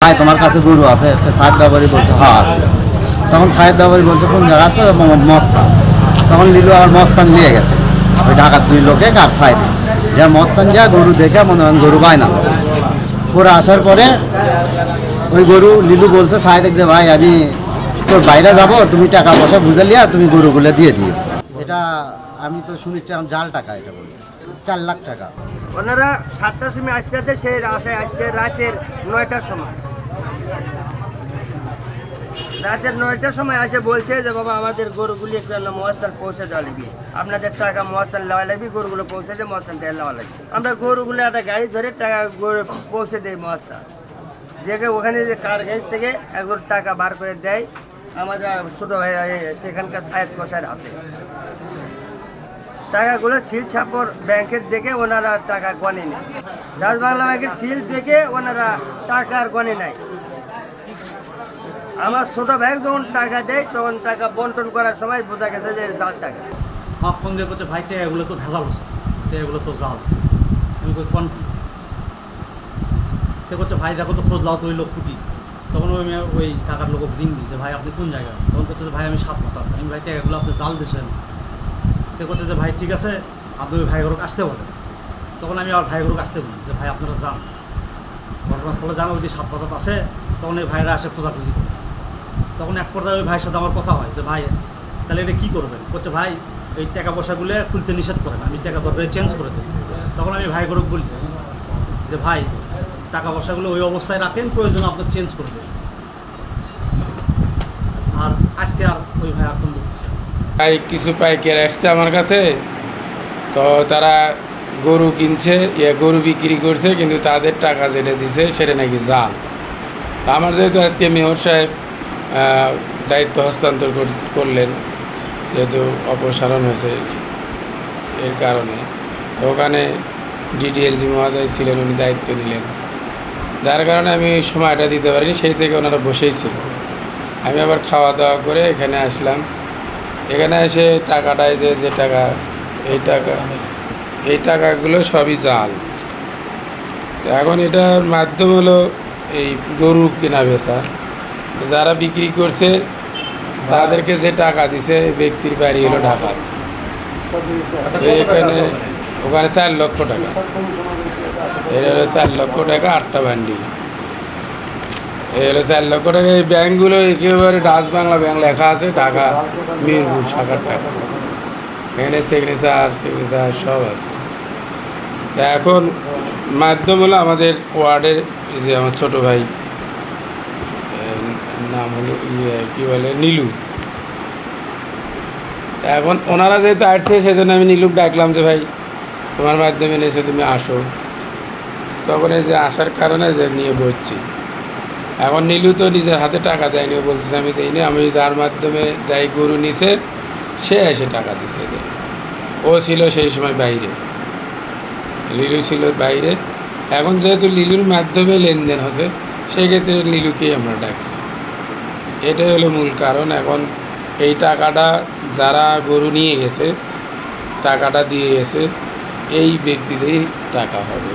ভাই তোমার কাছে গরু আছে? সাহেব ব্যাপারী বলছে হ্যাঁ আছে। তখন সাহেব ব্যাপারী বলছে কোন জায়গা? তো মস্তান। তখন লিলু আর মস্তান নিয়ে গেছে ওই ঢাকার দুই লোকে আর সাইডে যা মস্তান যা গরু দেখে মনে হয় গরু বায়না করে আসার পরে ওই গরু লিলু বলছে সাহেব যে ভাই আমি তোর বাইরে যাব, তুমি টাকা পয়সা বুঝে লিয়া তুমি গরুগুলো দিয়ে দিও। এটা আমি তো শুনেছি এখন জাল টাকা, এটা বলছে 4 লাখ টাকা। ওনারা 7টার সময় আসতে সেই আশায় আসছে রাতের 9টার সময়। রাতের 9টার সময় আসে বলছে যে বাবা আমাদের গরুগুলি একটু মহাস্থান পৌঁছে দেওয়া লাগবে, আপনাদের টাকা মহাস্থান নেওয়া লাগবে, গরুগুলো পৌঁছে দিয়ে মহাস্থান থেকে নেওয়া লাগবে। আমরা গরুগুলো একটা গাড়ি ধরে টাকা পৌঁছে দিই মহাস্থান দেখে, ওখানে যে কার গাড়ি থেকে একবার টাকা বার করে দেয় আমাদের ছোটো ভাই সেখানকার সাহেব কষার হাতে। টাকাগুলো সিল ছাপর ব্যাংকের দেখে ওনারা টাকা গণে নেয়। ডাচ বাংলা ব্যাংকের সিল দেখে ওনারা টাকা আর গণে নেয়। আমার ছোট ভাই যখন টাকা দেয় তখন টাকা বন্টন করার সময় বোঝা গেছে যে জাল টাকা। আমার ফোন দিয়ে করছে ভাই এগুলো তো ভেজাল হচ্ছে, এগুলো তো জাল। আমি কোন করছে ভাই দেখো তো খোঁজ লাও তো ওই লোক কুটি। তখন ওই টাকার লোক রিং দিচ্ছে ভাই আপনি কোন জায়গায়? তখন করছে যে ভাই আমি 7 মাথা। আমি ভাই এগুলো আপনি জাল দিয়েছেন। তো করছে যে ভাই ঠিক আছে আপনি ওই ভাই ঘরক আসতে বলেন। তখন আমি আর ভাই ঘরক আসতে বলি যে ভাই আপনারা যান ঘটনাস্থলে, যান ওই যে 7 মাথা আছে। তখন এই ভাইরা আসে খোঁজাখুঁজি করে। তখন এক পর্যায়ে ওই ভাইয়ের সাথে আমার কথা হয় যে ভাই তাহলে এটা কী করবেন? করছে ভাই এই টাকা পয়সাগুলো খুলতে নিষেধ করেন, আমি টাকা দরকারে চেঞ্জ করে দেবো। তখন আমি ভাই ঘরক বলি যে ভাই টাকা পয়সাগুলো ওই অবস্থায় রাখেন, প্রয়োজন আপনার চেঞ্জ করে দেবেন। আর আজকে আর ওই ভাই আর ফোন দিচ্ছে। ভাই কিছু পাইকার আসছে আমার কাছে, তো তারা গরু কিনছে, গরু বিক্রি করছে, কিন্তু তাদের টাকা যেটা দিছে সেটা নাকি জাল। তা আমার যেহেতু আজকে মেয়র সাহেব দায়িত্ব হস্তান্তর করলেন, যেহেতু অপসারণ হয়েছে এর কারণে, ওখানে ডিডিএলজি মহোদয় ছিলেন, উনি দায়িত্ব নিলেন, যার কারণে আমি সময়টা দিতে পারিনি। সেই থেকে ওনারা বসেই ছিল। আমি আবার খাওয়া দাওয়া করে এখানে আসলাম। এখানে এসে টাকাটায় যে টাকা, এই টাকাগুলো সবই জাল। এখন এটার মাধ্যম হলো এই গরু কেনা বেচা। যারা বিক্রি করছে তাদেরকে যে টাকা দিছে ব্যক্তির বাড়ি হলো ঢাকা, এখানে ওখানে 4 লক্ষ টাকা। এটা হলো 4 লক্ষ টাকা 8টা বান্ডিল। এই হলো 4 লক্ষ টাকা। এই ব্যাঙ্কগুলো একেবারে ডাচ বাংলা ব্যাংক লেখা আছে, ঢাকা মিরপুর শাখার টাকা। এখানে সিগনেচার সব আছে। এখন মাধ্যম হলো আমাদের ওয়ার্ডের যে আমার ছোটো ভাই, নাম হলো কী বলে নীলু। এখন ওনারা যেহেতু আসছে সেজন্য আমি নীলুক ডাকলাম যে ভাই তোমার মাধ্যমে নিয়েছে, তুমি আসো। তখন এই যে আসার কারণে যে নিয়ে বসছি। এখন নীলু তো নিজের হাতে টাকা দেয়নি, বলতেছে আমি দিইনি, আমি যার মাধ্যমে যাই গরু নিছে সে এসে টাকা দিছে। ও ছিল সেই সময় বাইরে, লিলু ছিল বাইরে। এখন যেহেতু লিলুর মাধ্যমে লেনদেন হচ্ছে, সেক্ষেত্রে লিলুকেই আমরা ডাকছি। এটাই হলো মূল কারণ। এখন এই টাকাটা যারা গরু নিয়ে গেছে, টাকাটা দিয়ে গেছে, এই ব্যক্তিদেরই টাকা হবে।